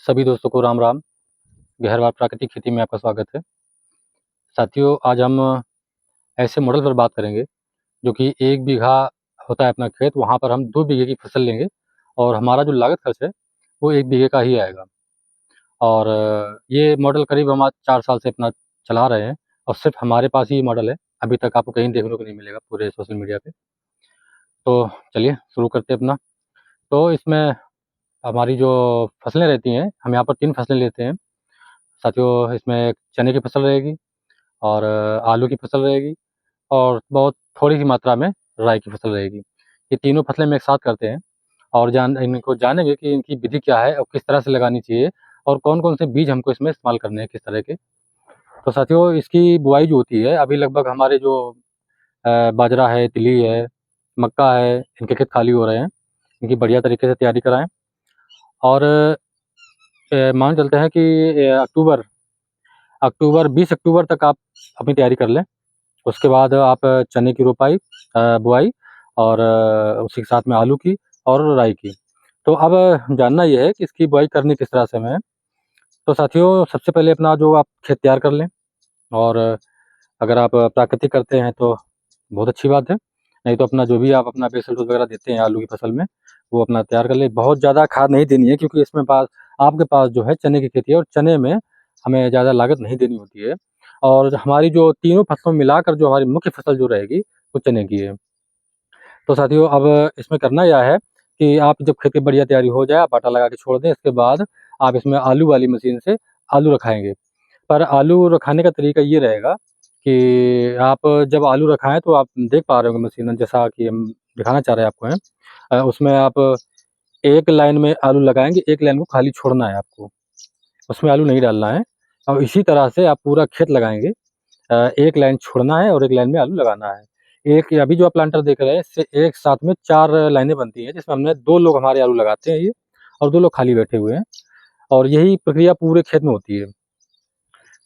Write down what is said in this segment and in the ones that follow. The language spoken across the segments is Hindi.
सभी दोस्तों को राम राम। गहरवार प्राकृतिक खेती में आपका स्वागत है। साथियों, आज हम ऐसे मॉडल पर बात करेंगे जो कि 1 बीघा होता है अपना खेत, वहाँ पर हम 2 बीघे की फसल लेंगे और हमारा जो लागत खर्च है वो 1 बीघे का ही आएगा। और ये मॉडल करीब हम आज 4 साल से अपना चला रहे हैं और सिर्फ हमारे पास ही मॉडल है। अभी तक आपको कहीं देखने को नहीं मिलेगा पूरे सोशल मीडिया पे। तो चलिए शुरू करते हैं अपना। तो इसमें हमारी जो फसलें रहती हैं, हम यहाँ पर 3 फसलें लेते हैं। साथियों, इसमें एक चने की फसल रहेगी और आलू की फसल रहेगी और बहुत थोड़ी सी मात्रा में राई की फसल रहेगी। ये तीनों फसलें हम एक साथ करते हैं और इनको जानेंगे कि इनकी विधि क्या है और किस तरह से लगानी चाहिए और कौन-कौन से बीज हमको इसमें इस्तेमाल करने हैं, किस तरह के। तो साथियों, इसकी बुआई जो होती है, अभी लगभग हमारे जो बाजरा है, तिली है, मक्का है, इनके खेत खाली हो रहे हैं। इनकी बढ़िया तरीके से तैयारी कराएँ और मान चलते हैं कि अक्टूबर 20 अक्टूबर तक आप अपनी तैयारी कर लें। उसके बाद आप चने की बुआई और उसी के साथ में आलू की और राई की। तो अब जानना ये है कि इसकी बुआई करनी किस तरह से हमें है। तो साथियों, सबसे पहले अपना जो आप खेत तैयार कर लें और अगर आप प्राकृतिक करते हैं तो बहुत अच्छी बात है, नहीं तो अपना जो भी आप अपना बेसल डोज़ वगैरह देते हैं आलू की फसल में, वो अपना तैयार कर लें। बहुत ज़्यादा खाद नहीं देनी है क्योंकि इसमें आपके पास जो है चने की खेती है और चने में हमें ज़्यादा लागत नहीं देनी होती है और हमारी जो तीनों फसलों में मिलाकर जो हमारी मुख्य फसल जो रहेगी, वो चने की है। तो साथियों, अब इसमें करना क्या है कि आप जब खेत की बढ़िया तैयारी हो जाए, आप आटा लगा के छोड़ दें। इसके बाद आप इसमें आलू वाली मशीन से आलू रखाएँगे। पर आलू रखाने का तरीका ये रहेगा कि आप जब आलू रखाएँ तो आप देख पा रहे होंगे मशीन में, जैसा कि हम दिखाना चाह रहे हैं आपको उसमें आप एक लाइन में आलू लगाएँगे, एक लाइन को खाली छोड़ना है आपको, उसमें आलू नहीं डालना है। और इसी तरह से आप पूरा खेत लगाएँगे। एक लाइन छोड़ना है और एक लाइन में आलू लगाना है। एक अभी जो आप प्लांटर देख रहे हैं, इससे एक साथ में 4 लाइनें बनती हैं, जिसमें हमने 2 लोग हमारे आलू लगाते हैं ये और 2 लोग खाली बैठे हुए हैं और यही प्रक्रिया पूरे खेत में होती है।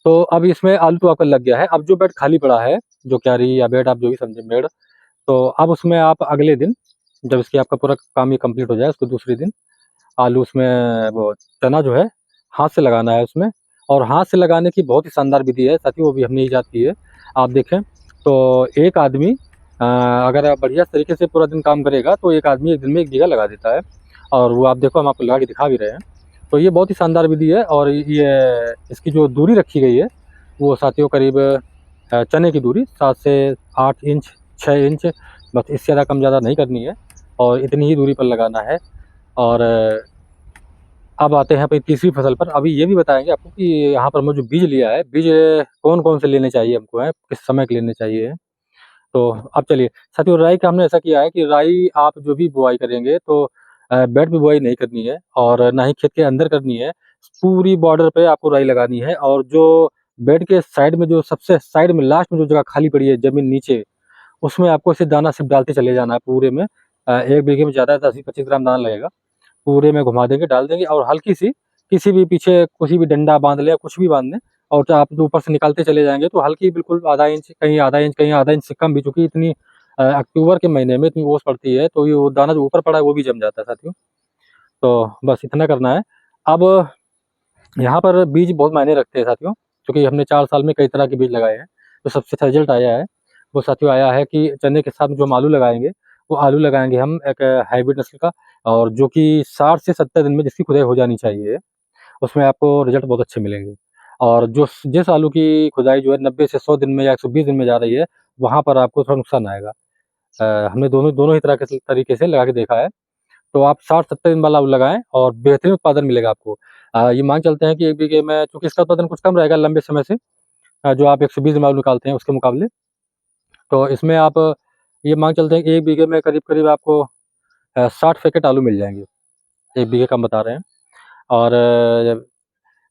तो अब इसमें आलू तो आपका लग गया है, अब जो बेड खाली पड़ा है, जो क्यारी या बेड आप जो भी समझें बेड, तो अब उसमें आप अगले दिन जब इसकी आपका पूरा काम ये कंप्लीट हो जाए, उसके दूसरे दिन आलू उसमें वो चना जो है हाथ से लगाना है उसमें। और हाथ से लगाने की बहुत ही शानदार विधि है साथियों, वो भी हमने ईजाद की है। आप देखें तो एक आदमी अगर बढ़िया तरीके से पूरा दिन काम करेगा तो एक आदमी एक दिन में 1 बीघा लगा देता है और वो आप देखो, हम आपको लगा के दिखा भी रहे हैं। तो ये बहुत ही शानदार विधि है और ये इसकी जो दूरी रखी गई है वो साथियों करीब चने की दूरी 7 से 8 इंच, 6 इंच, बस इससे ज़्यादा कम ज़्यादा नहीं करनी है और इतनी ही दूरी पर लगाना है। और अब आते हैं अपनी तीसरी फसल पर। अभी ये भी बताएँगे आपको कि यहाँ पर हमने जो बीज लिया है, बीज कौन-कौन से लेने चाहिए हमको किस समय के लेने चाहिए। तो अब चलिए साथियों, राई का हमने ऐसा किया है कि राई आप जो भी बुआई करेंगे तो बेड पे बुआई नहीं करनी है और ना ही खेत के अंदर करनी है। पूरी बॉर्डर पे आपको राई लगानी है और जो बेड के साइड में, जो सबसे साइड में लास्ट में जो जगह खाली पड़ी है ज़मीन नीचे, उसमें आपको सिर्फ़ दाना सिर्फ़ डालते चले जाना है पूरे में। 1 बीघे में ज़्यादा 10-25 ग्राम दाना लगेगा। पूरे में घुमा देंगे, डाल देंगे और हल्की-सी किसी भी पीछे किसी भी डंडा बाँध लें या कुछ भी बाँध लें और जो आप जो ऊपर से निकालते चले जाएँगे तो हल्की बिल्कुल आधा इंच, कहीं आधा इंच, कहीं आधा इंच से कम भी, चूँकि इतनी अक्टूबर के महीने में इतनी ओस पड़ती है तो ये वो दाना जो ऊपर पड़ा है वो भी जम जाता है साथियों। तो बस इतना करना है। अब यहाँ पर बीज बहुत मायने रखते हैं साथियों, क्योंकि हमने 4 साल में कई तरह के बीज लगाए हैं। तो सबसे अच्छा रिज़ल्ट आया है, वो साथियों आया है कि चने के साथ जो हम आलू लगाएँगे, वो आलू लगाएँगे हम एक हाइब्रिड नस्ल का, और जो कि 60 से 70 दिन में जिसकी खुदाई हो जानी चाहिए, उसमें आपको रिज़ल्ट बहुत अच्छे मिलेंगे। और जो जिस आलू की खुदाई जो है 90 से 100 दिन में या 120 दिन में जा रही है, वहाँ पर आपको थोड़ा नुकसान आएगा। हमने दोनों दोनों ही तरह के तरीके से लगा के देखा है। तो आप 60-70 दिन वाला लगाएँ और बेहतरीन उत्पादन मिलेगा आपको। ये मान चलते हैं कि 1 बीघे में, चूँकि इसका उत्पादन कुछ कम रहेगा लंबे समय से, जो आप 120 दिन में आलू निकालते हैं उसके मुकाबले। तो इसमें आप ये मान चलते हैं कि 1 बीघे में करीब-करीब आपको 60 पैकेट आलू मिल जाएँगे। 1 बीघे का हम बता रहे हैं। और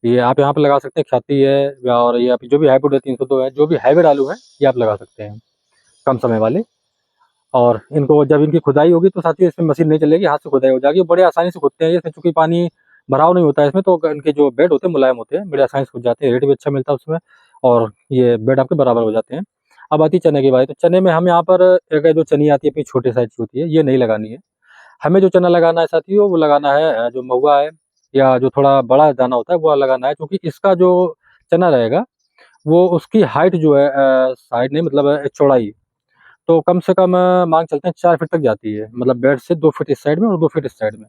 ये आप यहाँ पे लगा सकते हैं, ख्याति है और ये आप जो भी हाइब्रिड है 302 है, जो भी हाइब्रिड आलू है, ये आप लगा सकते हैं, कम समय वाले। और इनको जब इनकी खुदाई होगी तो साथियों इसमें मशीन नहीं चलेगी, हाथ से खुदाई हो जाएगी। बड़े आसानी से खुदते हैं ये, चूँकि पानी भराव नहीं होता है इसमें, तो इनके जो बेड होते हैं मुलायम होते हैं, बड़े आसानी से खुद जाते हैं, रेट भी अच्छा मिलता है उसमें और ये बेड आपके बराबर हो जाते हैं। अब आती है चने की बारी, तो चने में हम यहाँ पर एक जो चनी आती है अपनी छोटे साइज़ की होती है, ये नहीं लगानी है। हमें जो चना लगाना है साथियों, वो लगाना है जो महुआ है, या जो थोड़ा बड़ा दाना होता है वो लगाना है, क्योंकि इसका जो चना रहेगा वो उसकी हाइट जो है हाइट नहीं मतलब चौड़ाई तो कम से कम मान के चलते हैं 4 फीट तक जाती है, मतलब बेड से 2 फीट इस साइड में और 2 फीट इस साइड में।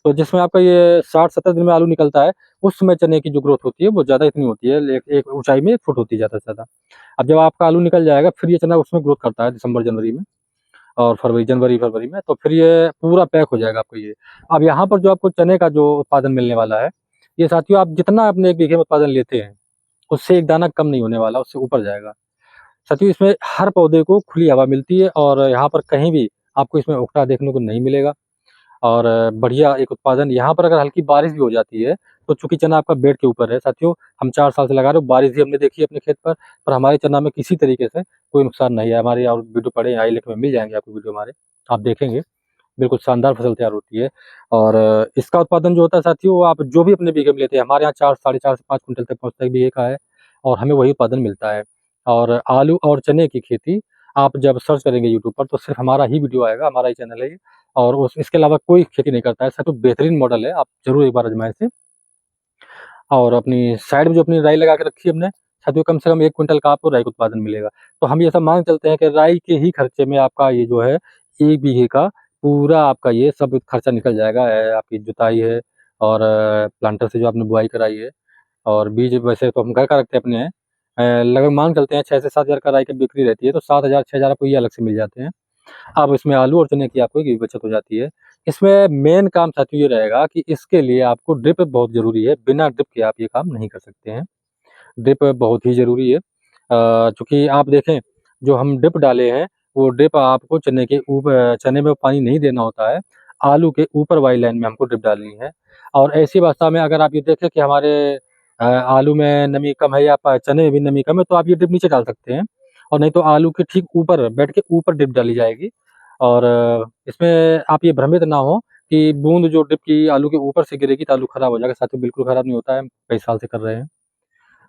तो जिसमें आपका ये 60-70 दिन में आलू निकलता है, उस समय चने की जो ग्रोथ होती है वो ज़्यादा इतनी होती है, एक एक ऊँचाई में 1 फुट होती है ज़्यादा से ज़्यादा। अब जब आपका आलू निकल जाएगा फिर ये चना उसमें ग्रोथ करता है दिसंबर-जनवरी में और जनवरी-फरवरी में, तो फिर ये पूरा पैक हो जाएगा आपको ये। अब यहाँ पर जो आपको चने का जो उत्पादन मिलने वाला है, ये साथियों आप जितना अपने 1 बीघे में उत्पादन लेते हैं, उससे 1 दाना कम नहीं होने वाला, उससे ऊपर जाएगा। साथियों इसमें हर पौधे को खुली हवा मिलती है और यहाँ पर कहीं भी आपको इसमें उकठा देखने को नहीं मिलेगा और बढ़िया एक उत्पादन यहाँ पर अगर हल्की बारिश भी हो जाती है, तो चूँकि चना आपका बेड के ऊपर है साथियों, हम 4 साल से लगा रहे हो, बारिश भी हमने देखी है अपने खेत पर हमारे चना में किसी तरीके से कोई नुकसान नहीं है। हमारे और वीडियो पड़े हैं, आई लिंक में मिल जाएँगे आपको वीडियो हमारे, आप देखेंगे, बिल्कुल शानदार फसल तैयार होती है और इसका उत्पादन जो होता है साथियों, वो आप जो भी अपने बीघे में लेते हैं, हमारे यहाँ 4 साढ़े 4 से 5 कुंटल तक पहुँचता है बीघे का है और हमें वही उत्पादन मिलता है। और आलू और चने की खेती आप जब सर्च करेंगे यूट्यूब पर, तो सिर्फ़ हमारा ही वीडियो आएगा, हमारा ही चैनल है ये और उस इसके अलावा कोई खेती नहीं करता है। सर तो बेहतरीन मॉडल है, आप ज़रूर एक बार आज़माएँ इसे। और अपनी साइड में जो अपनी राई लगा के रखी है हमने, साथियों कम से कम 1 क्विंटल का आपको राई का उत्पादन मिलेगा। तो हम ये सब मान के चलते हैं कि राई के ही खर्चे में आपका ये जो है 1 बीघे का पूरा आपका ये सब खर्चा निकल जाएगा। आपकी जुताई है और प्लांटर से जो आपने बुआई कराई है और बीज वैसे तो हम घर का रखते हैं अपने लगभग मान के चलते हैं 6 से 7 हज़ार का राई की बिक्री रहती है, तो 7,000 6,000 आपको ये अलग से मिल जाते हैं। अब इसमें आलू और चने की आपको एक बचत हो जाती है। इसमें मेन काम साथियों ये रहेगा कि इसके लिए आपको ड्रिप बहुत ज़रूरी है, बिना ड्रिप के आप ये काम नहीं कर सकते हैं। ड्रिप बहुत ही ज़रूरी है चूँकि आप देखें जो हम ड्रिप डाले हैं, वो ड्रिप आपको चने में पानी नहीं देना होता है, आलू के ऊपर वाली लाइन में हमको ड्रिप डालनी है। और ऐसी अवस्था में अगर आप ये देखें कि हमारे आलू में नमी कम है या चने में भी नमी कम है, तो आप ये ड्रिप नीचे डाल सकते हैं और नहीं तो आलू के ठीक ऊपर बेड के ऊपर ड्रिप डाली जाएगी। और इसमें आप ये भ्रमित ना हों कि बूँद जो ड्रिप की आलू के ऊपर से गिरेगी तो आलू खराब हो जाएगा, साथियों बिल्कुल खराब नहीं होता है, हम कई साल से कर रहे हैं।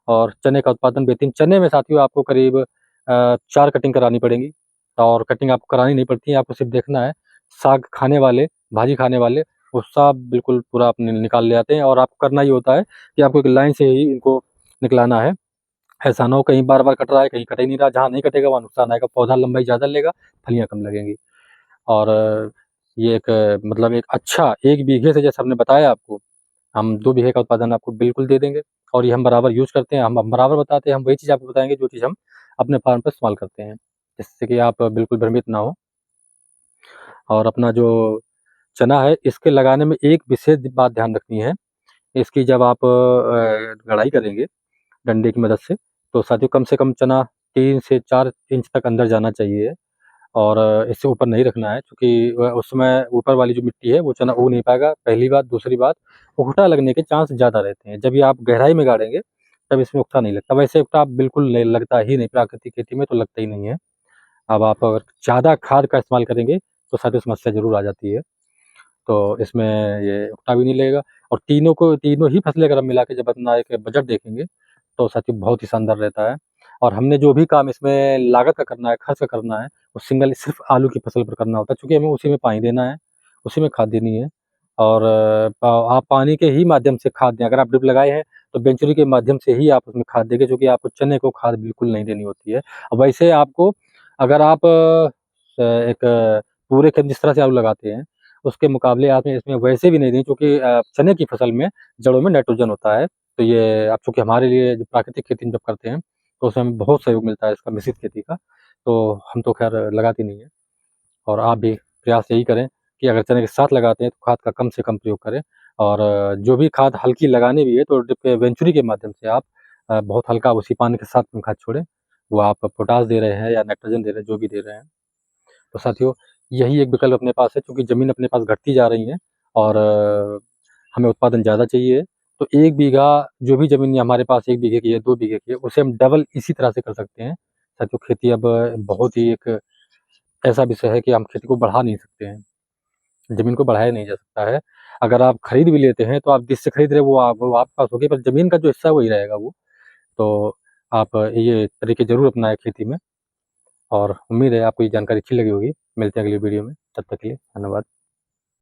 और चने का उत्पादन बेहतरीन चने में साथियों आपको करीब 4 कटिंग करानी पड़ेंगी और कटिंग आपको करानी नहीं पड़ती है, आपको सिर्फ़ देखना है। साग खाने वाले, भाजी खाने वाले, वो सब बिल्कुल पूरा अपने निकाल ले आते हैं और आपको करना ये होता है कि आपको एक लाइन से ही इनको निकलाना है। ऐसा ना हो कहीं बार-बार कट रहा है, कहीं कट ही नहीं रहा, जहाँ नहीं कटेगा वहाँ नुकसान आएगा, पौधा लंबाई ज़्यादा लेगा, फलियाँ कम लगेंगी। और ये एक मतलब एक अच्छा 1 बीघे से जैसे हमने बताया आपको, हम 2 बीघे का उत्पादन आपको बिल्कुल दे देंगे और ये हम बराबर यूज़ करते हैं, हम बराबर बताते हैं, हम वही चीज़ आपको बताएँगे जो चीज़ हम अपने फार्म पे इस्तेमाल करते हैं, जिससे कि आप बिल्कुल भ्रमित ना हों। और अपना जो चना है, इसके लगाने में एक विशेष बात ध्यान रखनी है, इसकी जब आप गड़ाई करेंगे डंडे की मदद से, तो साथियों कम से कम चना 3 से 4 इंच तक अंदर जाना चाहिए और इससे ऊपर नहीं रखना है क्योंकि उस समय ऊपर वाली जो मिट्टी है, वो चना उग नहीं पाएगा, पहली बात। दूसरी बात, उकठा लगने के चांस ज़्यादा रहते हैं। जब ये आप गहराई में गाड़ेंगे, तब इसमें उकठा नहीं लगता। वैसे उकठा बिल्कुल नहीं लगता ही नहीं, प्राकृतिक खेती में तो लगता ही नहीं है। अब आप अगर ज़्यादा खाद का इस्तेमाल करेंगे, तो साथियों समस्या ज़रूर आ जाती है। तो इसमें ये उकठा भी नहीं लगेगा और तीनों ही फसलें अगर हम मिला के जब अपना एक बजट देखेंगे, तो साथियों बहुत ही शानदार रहता है। और हमने जो भी काम इसमें लागत का करना है, खर्च का करना है, वो सिंगल सिर्फ़ आलू की फसल पर करना होता है क्योंकि हमें उसी में पानी देना है, उसी में खाद देनी है और आप पानी के ही माध्यम से खाद दें। अगर आप ड्रिप लगाए हैं, तो वेंचुरी के माध्यम से ही आप उसमें खाद देंगे, क्योंकि आपको चने को खाद बिल्कुल नहीं देनी होती है। वैसे आपको अगर आप एक पूरे खेत जिस तरह से आलू लगाते हैं, उसके मुकाबले आपने इसमें वैसे भी नहीं दी क्योंकि चने की फसल में जड़ों में नाइट्रोजन होता है। तो ये अब चूँकि हमारे लिए जो प्राकृतिक खेती हम जब करते हैं, तो उसमें हमें बहुत सहयोग मिलता है इसका मिश्रित खेती का, तो हम तो ख़ैर लगाते नहीं हैं। और आप भी प्रयास यही करें कि अगर चने के साथ लगाते हैं, तो खाद का कम से कम प्रयोग करें और जो भी खाद हल्की लगानी भी है, तो ड्रिप वेंचुरी के माध्यम से आप बहुत हल्का उसी पानी के साथ में खाद छोड़ें। वो आप पोटाश दे रहे हैं या नाइट्रोजन दे रहे हैं, जो भी दे रहे हैं। तो साथियों यही एक विकल्प अपने पास है क्योंकि ज़मीन अपने पास घटती जा रही है और हमें उत्पादन ज़्यादा चाहिए। तो 1 बीघा जो भी ज़मीन हमारे पास 1 बीघे की है, 2 बीघे की है, उसे हम डबल इसी तरह से कर सकते हैं। साथियों खेती अब बहुत ही एक ऐसा विषय है कि हम खेती को बढ़ा नहीं सकते हैं, ज़मीन को बढ़ाया नहीं जा सकता है। अगर आप खरीद भी लेते हैं तो आप जिससे खरीद रहे हैं वो आपके पास होगी, पर ज़मीन का जो हिस्सा है वही रहेगा वो। तो आप ये तरीके ज़रूर अपनाएँ खेती में और उम्मीद है आपको ये जानकारी अच्छी लगी होगी। मिलते हैं अगली वीडियो में, तब तक के लिए धन्यवाद।